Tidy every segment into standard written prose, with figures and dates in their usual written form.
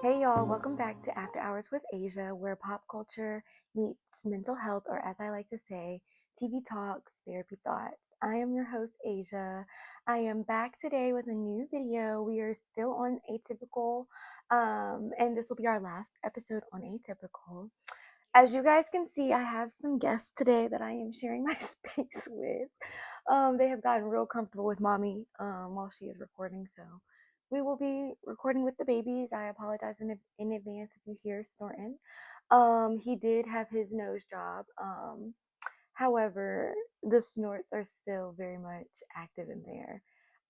Hey y'all, welcome back to After Hours with Asia, where pop culture meets mental health, or as I like to say, TV talks, therapy thoughts. I am your host, Asia. I am back today with a new video. We are still on Atypical, and this will be our last episode on Atypical. As you guys can see, I have some guests today that I am sharing my space with. They have gotten real comfortable with mommy while she is recording, so we will be recording with the babies. I apologize in advance if you hear snorting. He did have his nose job. However, the snorts are still very much active in there.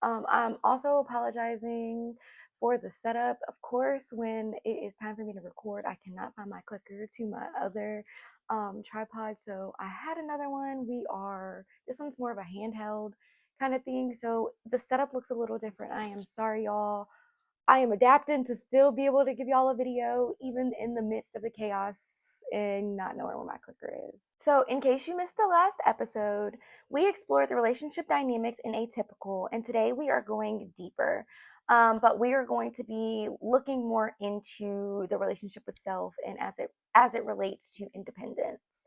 I'm also apologizing for the setup. Of course, when it is time for me to record, I cannot find my clicker to my other tripod. So I had another one. This one's more of a handheld kind of thing. So the setup looks a little different. I am sorry, y'all. I am adapting to still be able to give y'all a video, even in the midst of the chaos and not knowing where my clicker is. So, in case you missed the last episode, we explored the relationship dynamics in Atypical, and today we are going deeper. But we are going to be looking more into the relationship with self and as it relates to independence.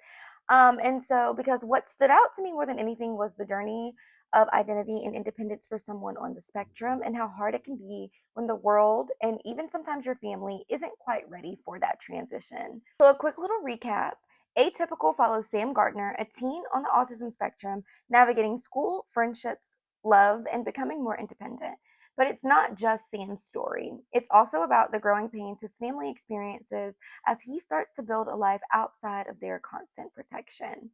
And so, because what stood out to me more than anything was the journey of identity and independence for someone on the spectrum and how hard it can be when the world and even sometimes your family isn't quite ready for that transition. So, a quick little recap. Atypical follows Sam Gardner, a teen on the autism spectrum, navigating school, friendships, love, and becoming more independent. But it's not just Sam's story. It's also about the growing pains his family experiences as he starts to build a life outside of their constant protection.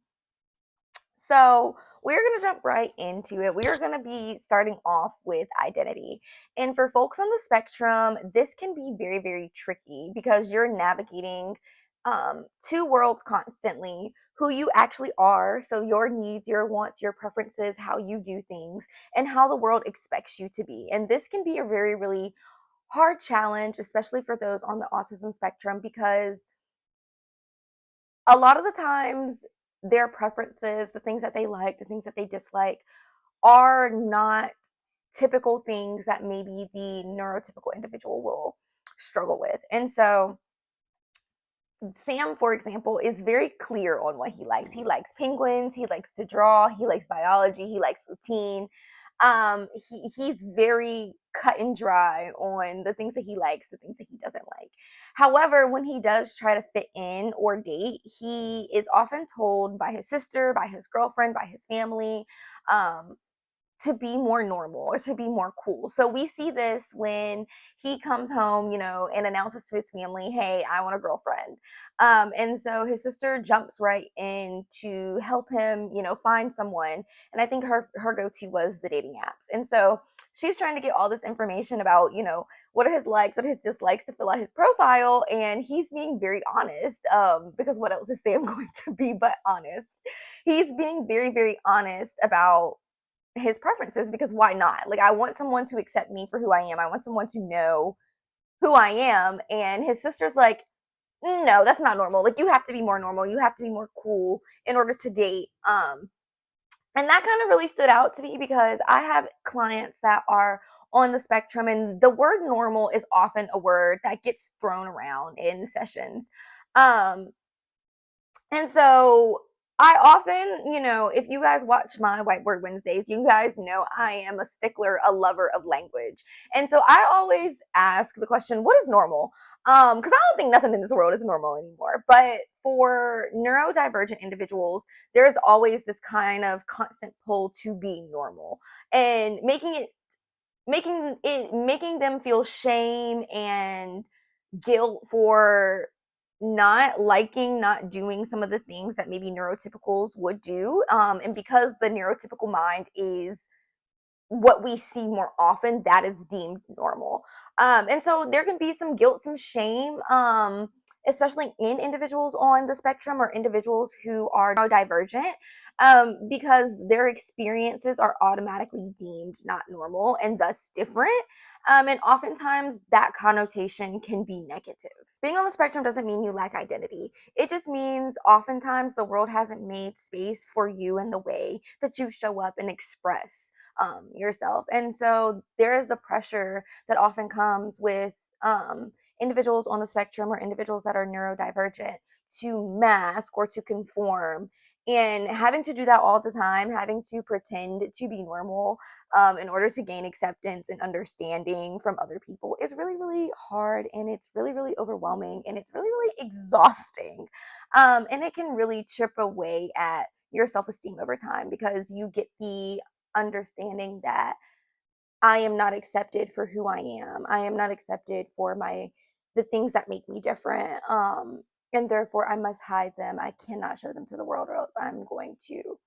So, we're going to jump right into it. We are going to be starting off with identity. And for folks on the spectrum, this can be very, very tricky because you're navigating two worlds constantly, who you actually are. So, your needs, your wants, your preferences, how you do things, and how the world expects you to be. And this can be a very, really hard challenge, especially for those on the autism spectrum, because a lot of the times their preferences, the things that they like, the things that they dislike, are not typical things that maybe the neurotypical individual will struggle with. And so Sam, for example, is very clear on what he likes. He likes penguins, he likes to draw, he likes biology, he likes routine. He's very cut and dry on the things that he likes, the things that he doesn't like. However, when he does try to fit in or date, he is often told by his sister, by his girlfriend, by his family, um, to be more normal or to be more cool. So we see this when he comes home, and announces to his family, "Hey, I want a girlfriend." And so his sister jumps right in to help him, find someone. And I think her go-to was the dating apps. And so she's trying to get all this information about, what are his likes, what are his dislikes to fill out his profile. And he's being very honest, because what else is Sam going to be but honest? He's being very, very honest about his preferences, because why not? Like, I want someone to accept me for who I am. I want someone to know who I am. And his sister's like, "No, that's not normal. Like, you have to be more normal. You have to be more cool in order to date." And that kind of really stood out to me because I have clients that are on the spectrum, and the word normal is often a word that gets thrown around in sessions. Um, and so I often, if you guys watch my Whiteboard Wednesdays, you guys know I am a stickler, a lover of language. And so I always ask the question, what is normal? Because I don't think nothing in this world is normal anymore. But for neurodivergent individuals, there's always this kind of constant pull to be normal, and making them feel shame and guilt for not liking, not doing some of the things that maybe neurotypicals would do. And because the neurotypical mind is what we see more often, that is deemed normal. And so there can be some guilt, some shame, especially in individuals on the spectrum or individuals who are neurodivergent, because their experiences are automatically deemed not normal and thus different. And oftentimes that connotation can be negative. Being on the spectrum doesn't mean you lack identity. It just means oftentimes the world hasn't made space for you in the way that you show up and express yourself. And so there is a pressure that often comes with individuals on the spectrum or individuals that are neurodivergent to mask or to conform. And having to do that all the time, having to pretend to be normal in order to gain acceptance and understanding from other people is really, really hard, and it's really, really overwhelming, and it's really, really exhausting. And it can really chip away at your self esteem over time because you get the understanding that I am not accepted for who I am. I am not accepted for the things that make me different. And therefore I must hide them. I cannot show them to the world or else I'm going to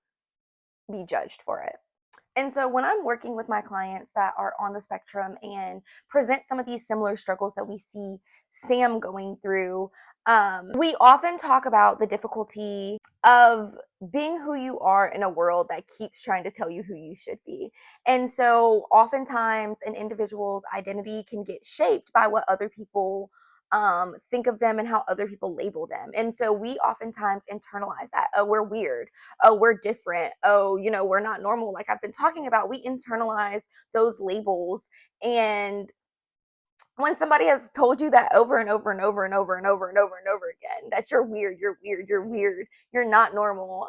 be judged for it. And so when I'm working with my clients that are on the spectrum and present some of these similar struggles that we see Sam going through, we often talk about the difficulty of being who you are in a world that keeps trying to tell you who you should be. And so oftentimes an individual's identity can get shaped by what other people think of them and how other people label them. And so we oftentimes internalize that. Oh, we're weird. Oh, we're different. Oh, we're not normal. Like I've been talking about, we internalize those labels. And when somebody has told you that over and over and over and over and over and over and over again, that you're weird, you're weird, you're weird, you're not normal,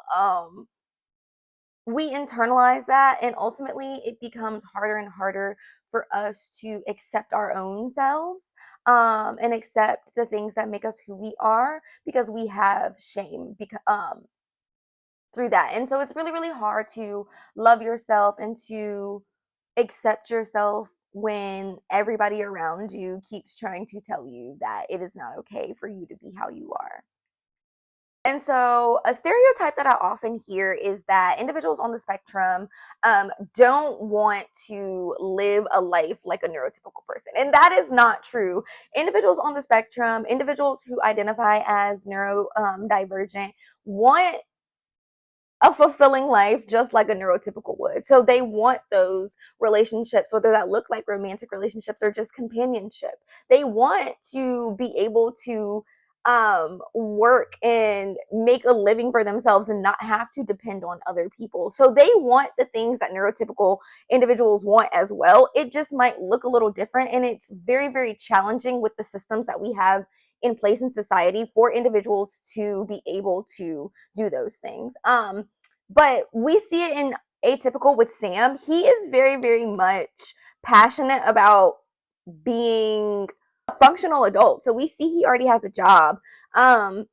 we internalize that, and ultimately it becomes harder and harder for us to accept our own selves, and accept the things that make us who we are because we have shame through that. And so it's really, really hard to love yourself and to accept yourself when everybody around you keeps trying to tell you that it is not okay for you to be how you are. And so, a stereotype that I often hear is that individuals on the spectrum don't want to live a life like a neurotypical person. And that is not true. Individuals on the spectrum, individuals who identify as neurodivergent, want a fulfilling life just like a neurotypical would. So they want those relationships, whether that look like romantic relationships or just companionship. They want to be able to work and make a living for themselves and not have to depend on other people. So they want the things that neurotypical individuals want as well. It just might look a little different, and it's very, very challenging with the systems that we have in place in society for individuals to be able to do those things. But we see it in Atypical with Sam. He is very, very much passionate about being a functional adult. So we see he already has a job. And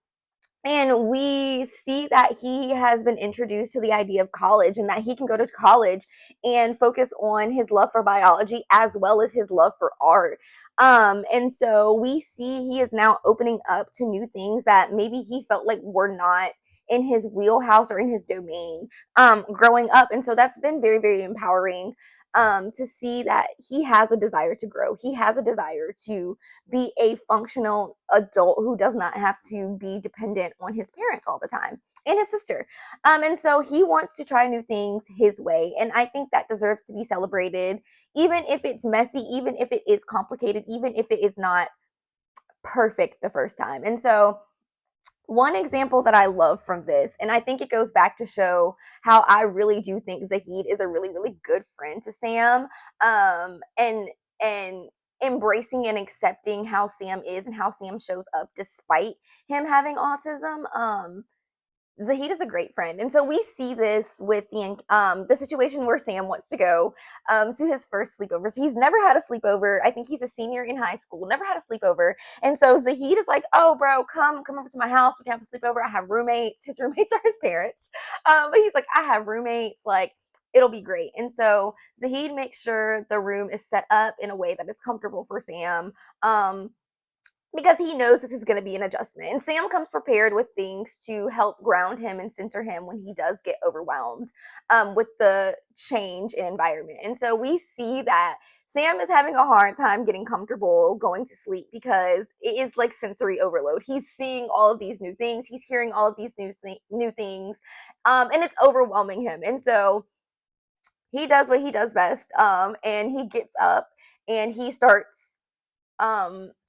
we see that he has been introduced to the idea of college and that he can go to college and focus on his love for biology as well as his love for art. And so we see he is now opening up to new things that maybe he felt like were not in his wheelhouse or in his domain growing up. And so that's been very, very empowering to see that he has a desire to grow. He has a desire to be a functional adult who does not have to be dependent on his parents all the time and his sister. And so he wants to try new things his way. And I think that deserves to be celebrated, even if it's messy, even if it is complicated, even if it is not perfect the first time. And so one example that I love from this, and I think it goes back to show how I really do think Zahid is a really, really good friend to Sam, and embracing and accepting how Sam is and how Sam shows up despite him having autism. Zahid is a great friend. And so we see this with the situation where Sam wants to go to his first sleepover. So he's never had a sleepover. I think he's a senior in high school, never had a sleepover. And so Zahid is like, oh, bro, come over to my house. We can have a sleepover. I have roommates. His roommates are his parents. But he's like, I have roommates. Like, it'll be great. And so Zahid makes sure the room is set up in a way that is comfortable for Sam. Because he knows this is going to be an adjustment. And Sam comes prepared with things to help ground him and center him when he does get overwhelmed with the change in environment. And so we see that Sam is having a hard time getting comfortable going to sleep because it is like sensory overload. He's seeing all of these new things. He's hearing all of these new things. And it's overwhelming him. And so he does what he does best. And he gets up and he starts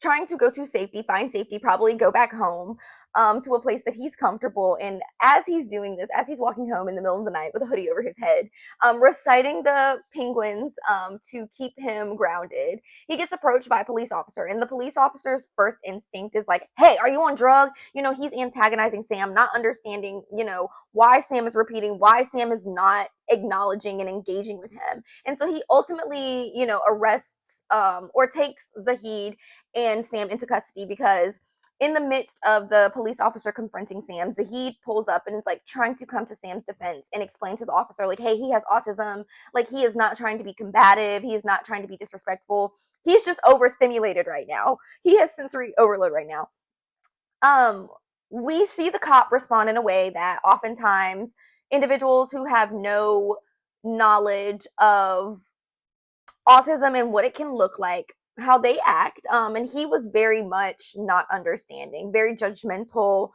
trying to go to safety, find safety, probably go back home to a place that he's comfortable. And as he's doing this, as he's walking home in the middle of the night with a hoodie over his head, reciting the penguins to keep him grounded, he gets approached by a police officer. And the police officer's first instinct is like, hey, are you on drugs? He's antagonizing Sam, not understanding, why Sam is repeating, why Sam is not acknowledging and engaging with him. And so he ultimately, arrests or takes Zahid and Sam into custody, because in the midst of the police officer confronting Sam, Zahid pulls up and is like trying to come to Sam's defense and explain to the officer, like, hey, he has autism. Like, he is not trying to be combative. He is not trying to be disrespectful. He's just overstimulated right now. He has sensory overload right now. We see the cop respond in a way that oftentimes individuals who have no knowledge of autism and what it can look like, how they act, and he was very much not understanding, very judgmental,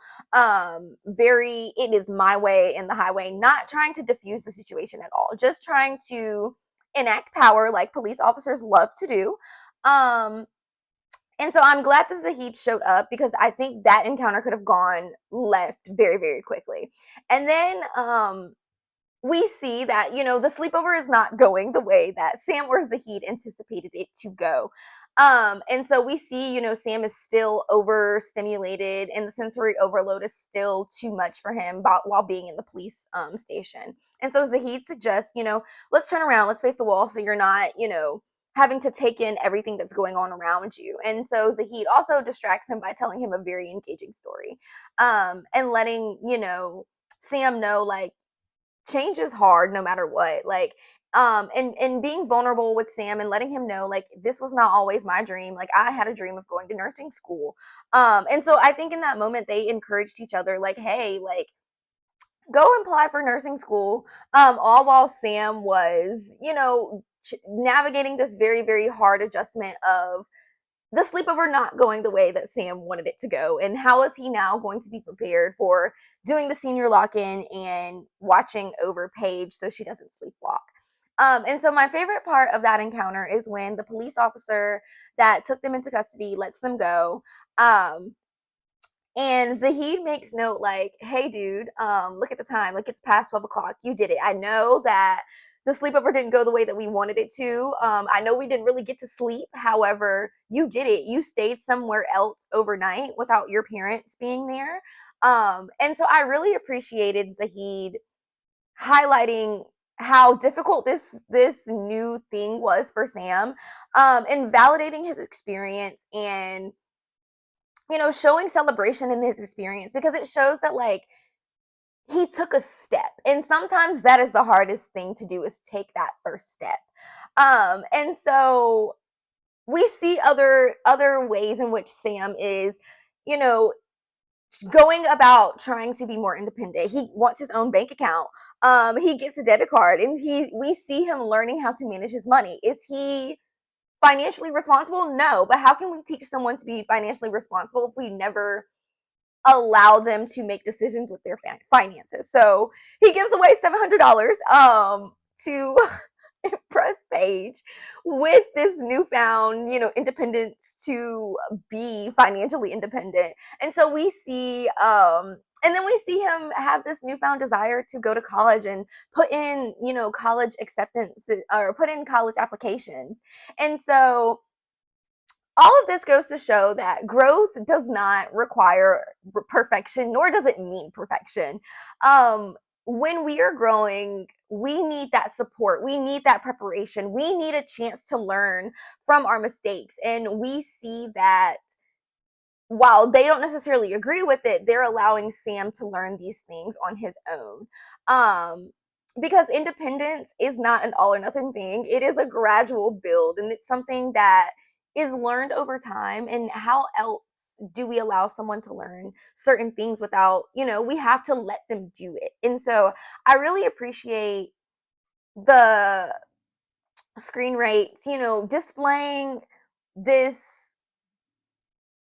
very it is my way and the highway, not trying to diffuse the situation at all, just trying to enact power like police officers love to do. And so I'm glad that Zahid showed up, because I think that encounter could have gone left very, very quickly. And then we see that, the sleepover is not going the way that Sam or Zahid anticipated it to go. And so we see, Sam is still overstimulated and the sensory overload is still too much for him while being in the police station. And so Zahid suggests, let's turn around, let's face the wall so you're not, having to take in everything that's going on around you. And so Zahid also distracts him by telling him a very engaging story, and letting, Sam know, like, change is hard no matter what. Like, and being vulnerable with Sam and letting him know, like, this was not always my dream. Like, I had a dream of going to nursing school. And so I think in that moment they encouraged each other, like, hey, like, go apply for nursing school, all while Sam was, navigating this very, very hard adjustment of the sleepover not going the way that Sam wanted it to go. And how is he now going to be prepared for doing the senior lock-in and watching over Paige so she doesn't sleepwalk? And so my favorite part of that encounter is when the police officer that took them into custody lets them go. And Zahid makes note, like, hey, dude, look at the time. Like, it's past 12 o'clock. You did it. I know that the sleepover didn't go the way that we wanted it to. I know we didn't really get to sleep. However, you did it. You stayed somewhere else overnight without your parents being there. And so I really appreciated Zahid highlighting how difficult this new thing was for Sam, and validating his experience, and showing celebration in his experience, because it shows that, like, he took a step. And sometimes that is the hardest thing to do, is take that first step. And so we see other ways in which Sam is, going about trying to be more independent. He wants his own bank account. He gets a debit card, and we see him learning how to manage his money. Is he financially responsible? No. But how can we teach someone to be financially responsible if we never allow them to make decisions with their finances? So he gives away $700 to impress Paige with this newfound, independence to be financially independent. And so we see and then we see him have this newfound desire to go to college and put in, college acceptance, or put in college applications. And so all of this goes to show that growth does not require perfection, nor does it mean perfection. When we are growing, we need that support. We need that preparation. We need a chance to learn from our mistakes. And we see that while they don't necessarily agree with it, they're allowing Sam to learn these things on his own. Because independence is not an all or nothing thing. It is a gradual build, and it's something that is learned over time. And how else do we allow someone to learn certain things without, we have to let them do it. And so I really appreciate the screenwrites, displaying this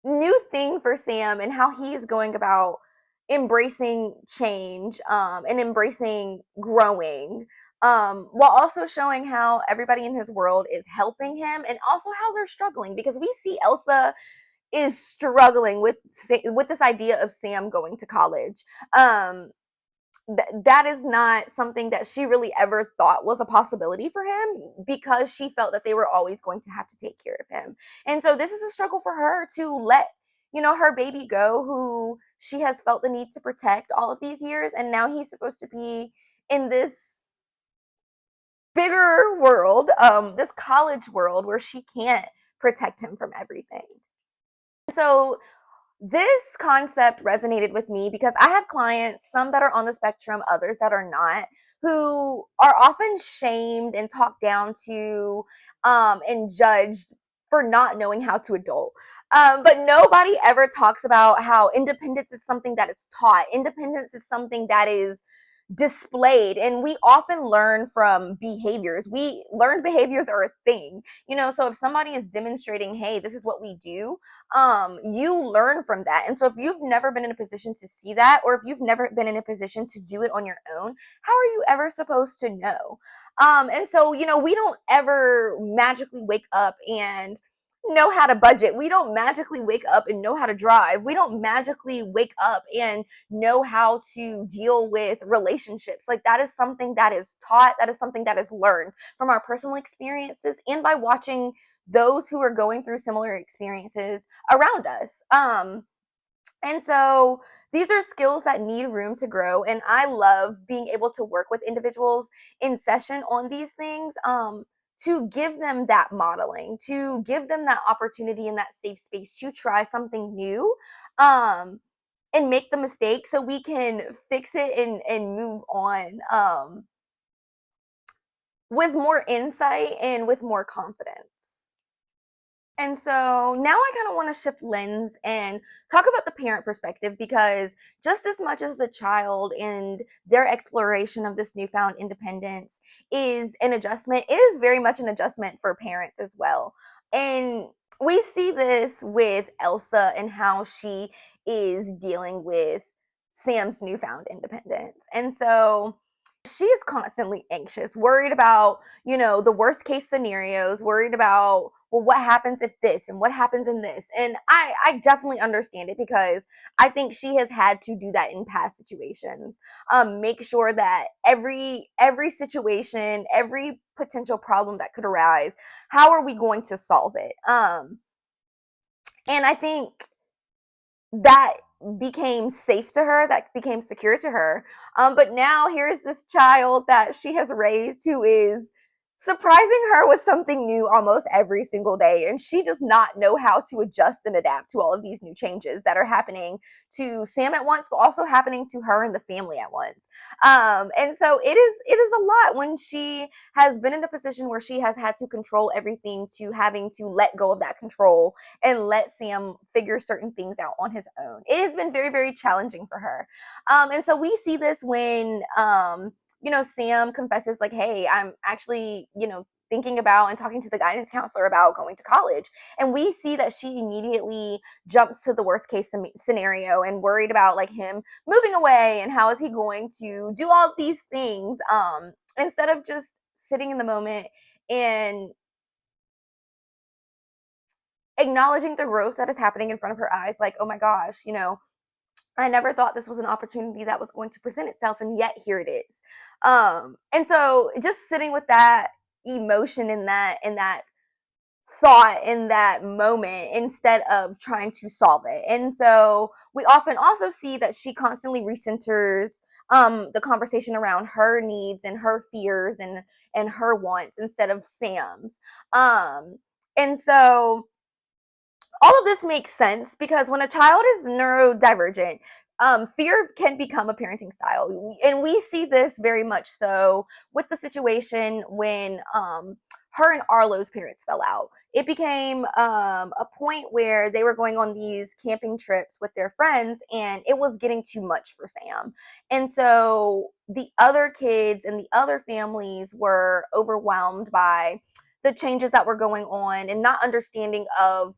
new thing for Sam and how he's going about embracing change, and embracing growing, while also showing how everybody in his world is helping him, and also how they're struggling, because we see Elsa is struggling with this idea of Sam going to college. That is not something that she really ever thought was a possibility for him, because she felt that they were always going to have to take care of him. And so this is a struggle for her to let, her baby go, who she has felt the need to protect all of these years. And now he's supposed to be in this bigger world, this college world, where she can't protect him from everything. So this concept resonated with me because I have clients, some that are on the spectrum, others that are not, who are often shamed and talked down to, and judged for not knowing how to adult. But nobody ever talks about how independence is something that is taught. Independence is something that is displayed, and we often learn from behaviors. We learned behaviors are a thing, so if somebody is demonstrating, hey, this is what we do, you learn from that. And so if you've never been in a position to see that, or if you've never been in a position to do it on your own, how are you ever supposed to know? And so, we don't ever magically wake up and know how to budget. We don't magically wake up and know how to drive. We don't magically wake up and know how to deal with relationships. Like, that is something that is taught, that is something that is learned from our personal experiences and by watching those who are going through similar experiences around us. And so these are skills that need room to grow. And I love being able to work with individuals in session on these things, to give them that modeling, to give them that opportunity and that safe space to try something new, and make the mistake so we can fix it and move on, with more insight and with more confidence. And so now I kind of want to shift lens and talk about the parent perspective, because just as much as the child and their exploration of this newfound independence is an adjustment, it is very much an adjustment for parents as well. And we see this with Elsa and how she is dealing with Sam's newfound independence. And so she is constantly anxious, worried about, the worst case scenarios, worried about, well, what happens if this and what happens in this. And I definitely understand it, because I think she has had to do that in past situations. Make sure that every situation, every potential problem that could arise, how are we going to solve it? And I think that became safe to her, that became secure to her. But now here's this child that she has raised who is surprising her with something new almost every single day. And she does not know how to adjust and adapt to all of these new changes that are happening to Sam at once, but also happening to her and the family at once. And so it is a lot when she has been in a position where she has had to control everything, to having to let go of that control and let Sam figure certain things out on his own. It has been very, very challenging for her. And so we see this when, Sam confesses, like, hey, I'm actually, thinking about and talking to the guidance counselor about going to college. And we see that she immediately jumps to the worst case scenario and worried about, like, him moving away and how is he going to do all of these things, instead of just sitting in the moment and acknowledging the growth that is happening in front of her eyes. Like, oh my gosh, I never thought this was an opportunity that was going to present itself, and yet here it is. And so just sitting with that emotion and that thought in that moment, instead of trying to solve it. And so we often also see that she constantly recenters, the conversation around her needs and her fears and her wants instead of Sam's. And so all of this makes sense, because when a child is neurodivergent, fear can become a parenting style. And we see this very much so with the situation when, her and Arlo's parents fell out. It became, a point where they were going on these camping trips with their friends, and it was getting too much for Sam. And so the other kids and the other families were overwhelmed by the changes that were going on and not understanding of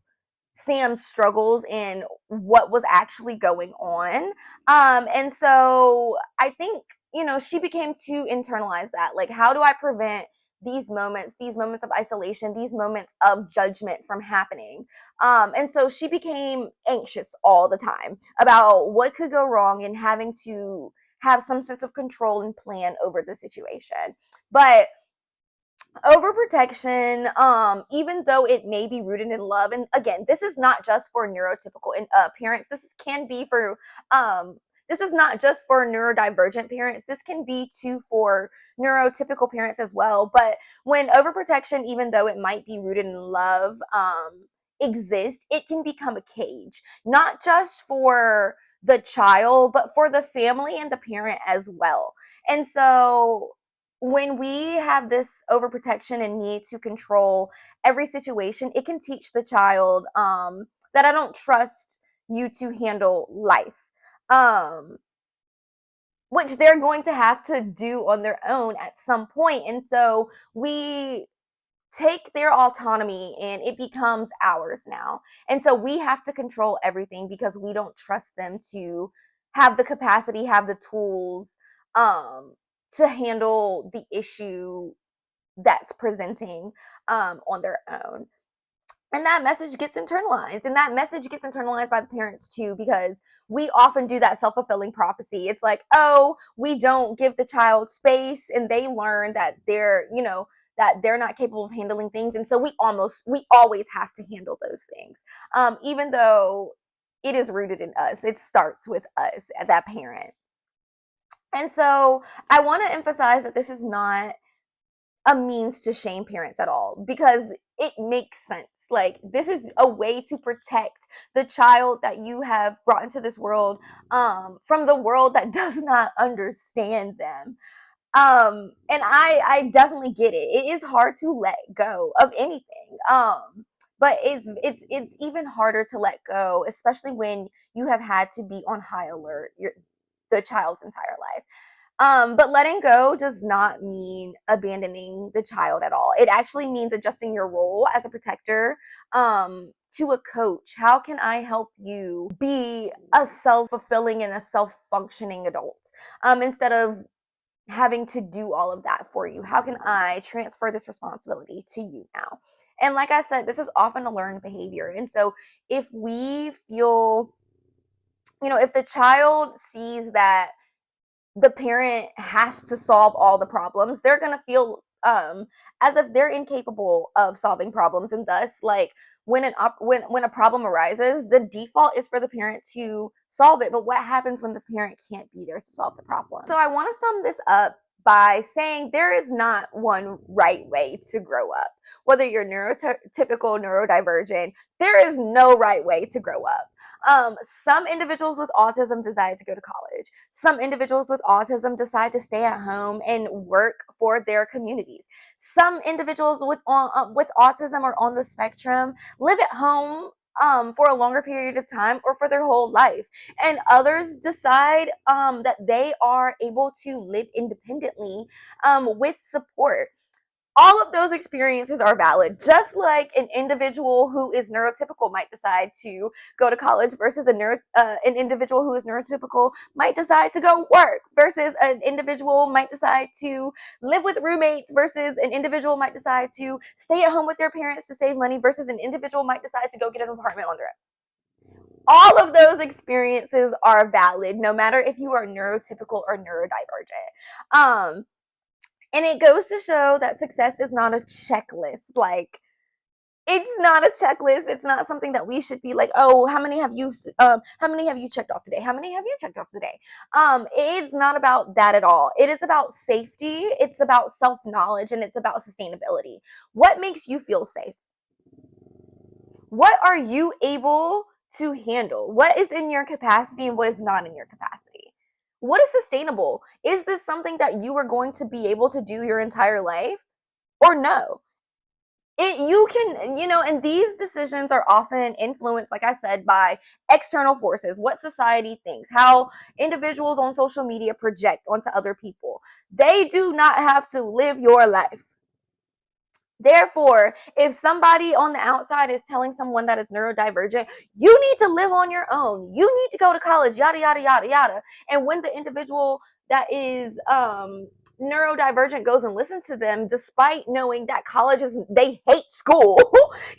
Sam's struggles and what was actually going on. And so I think, she became to internalize that. Like, how do I prevent these moments of isolation, these moments of judgment from happening. And so she became anxious all the time about what could go wrong and having to have some sense of control and plan over the situation. But overprotection, even though it may be rooted in love, and again, this is not just for neurotypical parents, can be for this is not just for neurodivergent parents, this can be too for neurotypical parents as well. But when overprotection, even though it might be rooted in love, exists, it can become a cage, not just for the child, but for the family and the parent as well. And so when we have this overprotection and need to control every situation, it can teach the child that I don't trust you to handle life, which they're going to have to do on their own at some point. And so we take their autonomy and it becomes ours now. And so we have to control everything because we don't trust them to have the capacity, have the tools, to handle the issue that's presenting on their own. And that message gets internalized, and that message gets internalized by the parents too, because we often do that self-fulfilling prophecy. It's like, oh, we don't give the child space and they learn that they're not capable of handling things, and so we always have to handle those things, even though it is rooted in us. It starts with us as that parent. And so I want to emphasize that this is not a means to shame parents at all, because it makes sense. Like, this is a way to protect the child that you have brought into this world, from the world that does not understand them. And I definitely get it. It is hard to let go of anything. But it's even harder to let go, especially when you have had to be on high alert the child's entire life. But letting go does not mean abandoning the child at all. It actually means adjusting your role as a protector, to a coach. How can I help you be a self-fulfilling and a self-functioning adult, instead of having to do all of that for you? How can I transfer this responsibility to you now? And like I said, this is often a learned behavior. And so if we feel, if the child sees that the parent has to solve all the problems, they're going to feel as if they're incapable of solving problems. And thus, like, when a problem arises, the default is for the parent to solve it. But what happens when the parent can't be there to solve the problem? So I want to sum this up by saying there is not one right way to grow up. Whether you're neurotypical, neurodivergent, there is no right way to grow up. Some individuals with autism decide to go to college. Some individuals with autism decide to stay at home and work for their communities. Some individuals with autism or on the spectrum live at home for a longer period of time or for their whole life. And others decide that they are able to live independently, with support. All of those experiences are valid, just like an individual who is neurotypical might decide to go to college versus an individual who is neurotypical might decide to go work, versus an individual might decide to live with roommates, versus an individual might decide to stay at home with their parents to save money, versus an individual might decide to go get an apartment on their own. All of those experiences are valid, no matter if you are neurotypical or neurodivergent. And it goes to show that success is not a checklist. Like, it's not a checklist. It's not something that we should be like, oh, how many have you checked off today? How many have you checked off today? It's not about that at all. It is about safety. It's about self-knowledge, and it's about sustainability. What makes you feel safe? What are you able to handle? What is in your capacity and what is not in your capacity? What is sustainable? Is this something that you are going to be able to do your entire life, or no? You can, and these decisions are often influenced, like I said, by external forces, what society thinks, how individuals on social media project onto other people. They do not have to live your life. Therefore, if somebody on the outside is telling someone that is neurodivergent, you need to live on your own. You need to go to college, yada, yada, yada, yada. And when the individual that is neurodivergent goes and listens to them despite knowing that colleges, they hate school,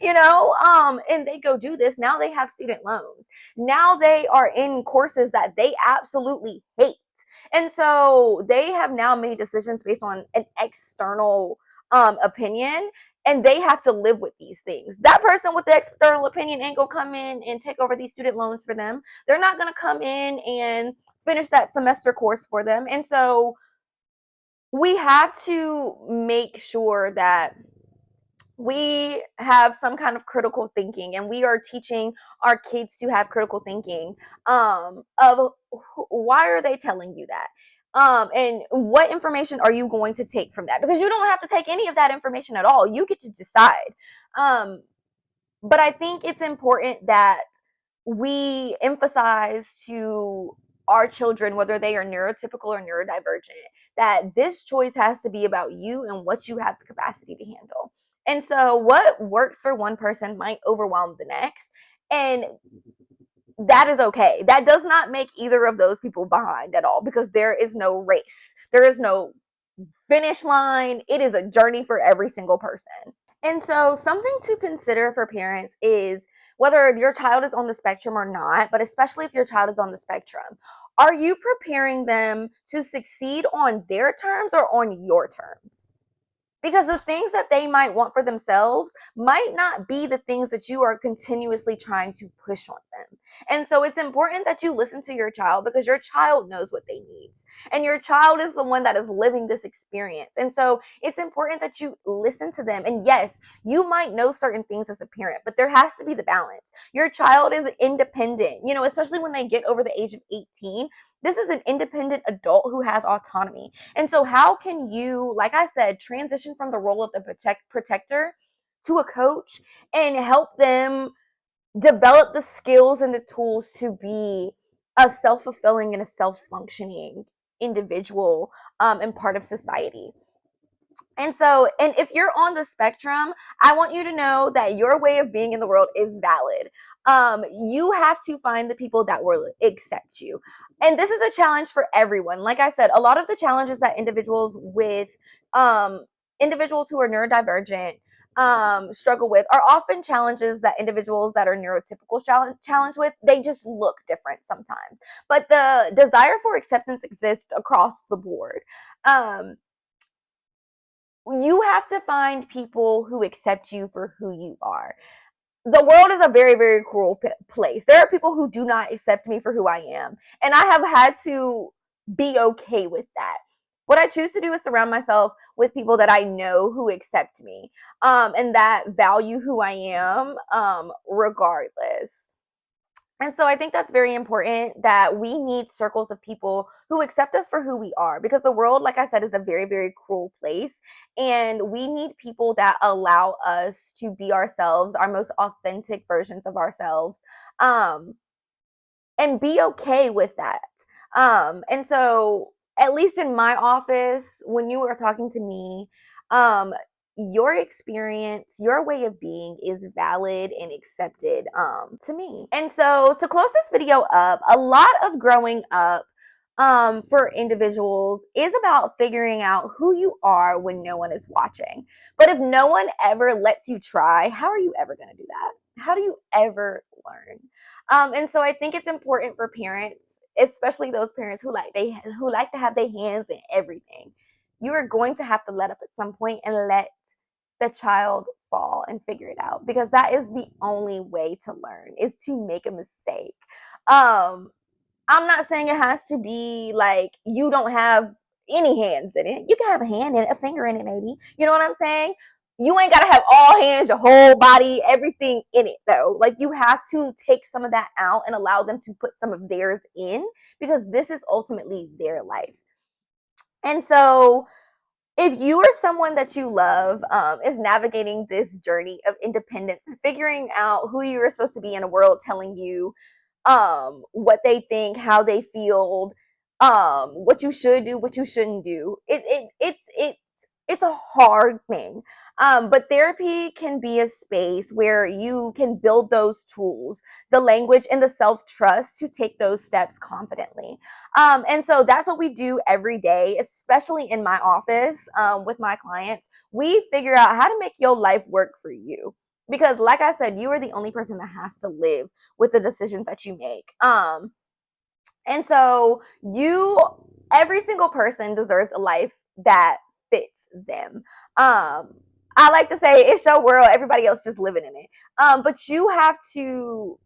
and they go do this. Now they have student loans. Now they are in courses that they absolutely hate. And so they have now made decisions based on an external opinion, and they have to live with these things. That person with the external opinion ain't gonna come in and take over these student loans for them. They're not gonna come in and finish that semester course for them. And so we have to make sure that we have some kind of critical thinking, and we are teaching our kids to have critical thinking of why are they telling you that, and what information are you going to take from that, because you don't have to take any of that information at all. You get to decide. But I think it's important that we emphasize to our children, whether they are neurotypical or neurodivergent, that this choice has to be about you and what you have the capacity to handle. And so what works for one person might overwhelm the next. And that is okay. That does not make either of those people behind at all, because there is no race. There is no finish line. It is a journey for every single person. And so something to consider for parents is whether your child is on the spectrum or not, but especially if your child is on the spectrum, are you preparing them to succeed on their terms or on your terms? Because the things that they might want for themselves might not be the things that you are continuously trying to push on them. And so it's important that you listen to your child, because your child knows what they need. And your child is the one that is living this experience. And so it's important that you listen to them. And yes, you might know certain things as a parent, but there has to be the balance. Your child is independent, especially when they get over the age of 18. This is an independent adult who has autonomy. And so how can you, like I said, transition from the role of the protector to a coach and help them develop the skills and the tools to be a self-fulfilling and a self-functioning individual, and part of society? And so, and if you're on the spectrum, I want you to know that your way of being in the world is valid. You have to find the people that will accept you. And this is a challenge for everyone. Like I said, a lot of the challenges that individuals who are neurodivergent struggle with are often challenges that individuals that are neurotypical challenge with. They just look different sometimes. But the desire for acceptance exists across the board. You have to find people who accept you for who you are. The world is a very, very cruel place. There are people who do not accept me for who I am, and I have had to be okay with that. What I choose to do is surround myself with people that I know who accept me, and that value who I am, regardless. And so I think that's very important, that we need circles of people who accept us for who we are, because the world, like I said, is a very, very cruel place. And we need people that allow us to be ourselves, our most authentic versions of ourselves, and be okay with that. And so, at least in my office, when you are talking to me, your experience, your way of being is valid and accepted, to me. And so, to close this video up, a lot of growing up, for individuals is about figuring out who you are when no one is watching. But if no one ever lets you try, how are you ever going to do that? How do you ever learn? And so I think it's important for parents, especially those parents who like to have their hands in everything. You are going to have to let up at some point and let the child fall and figure it out, because that is the only way to learn, is to make a mistake. I'm not saying it has to be like you don't have any hands in it. You can have a hand in it, a finger in it, maybe. You know what I'm saying? You ain't got to have all hands, your whole body, everything in it, though. Like, you have to take some of that out and allow them to put some of theirs in, because this is ultimately their life. And so, if you are someone that you love, is navigating this journey of independence and figuring out who you are supposed to be in a world telling you what they think, how they feel, what you should do, what you shouldn't do, it's it's a hard thing. But therapy can be a space where you can build those tools, the language and the self-trust to take those steps confidently. And so that's what we do every day, especially in my office with my clients. We figure out how to make your life work for you. Because like I said, you are the only person that has to live with the decisions that you make. And so every single person deserves a life that fits them. I like to say it's your world, everybody else just living in it. But you have to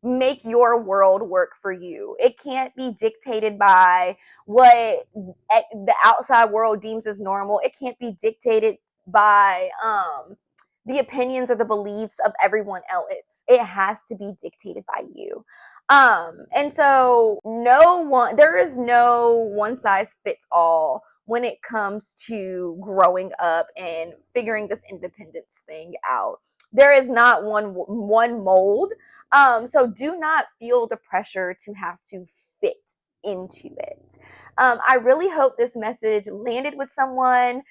make your world work for you. It can't be dictated by what the outside world deems as normal. It can't be dictated by the opinions or the beliefs of everyone else. It has to be dictated by you. And so there is no one size fits all when it comes to growing up and figuring this independence thing out. There is not one mold. So do not feel the pressure to have to fit into it. I really hope this message landed with someone.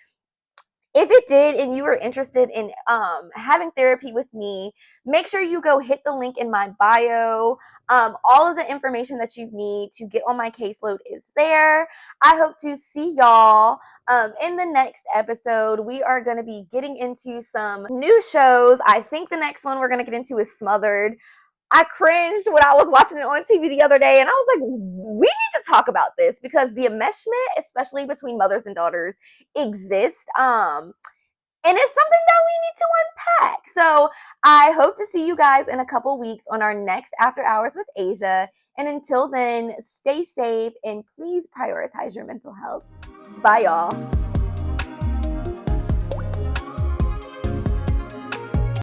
If it did and you are interested in having therapy with me, make sure you go hit the link in my bio. All of the information that you need to get on my caseload is there. I hope to see y'all in the next episode. We are going to be getting into some new shows. I think the next one we're going to get into is Smothered. I cringed when I was watching it on TV the other day, and I was like, we need to talk about this because the enmeshment, especially between mothers and daughters, exists. And it's something that we need to unpack. So I hope to see you guys in a couple weeks on our next After Hours with Asia. And until then, stay safe and please prioritize your mental health. Bye, y'all.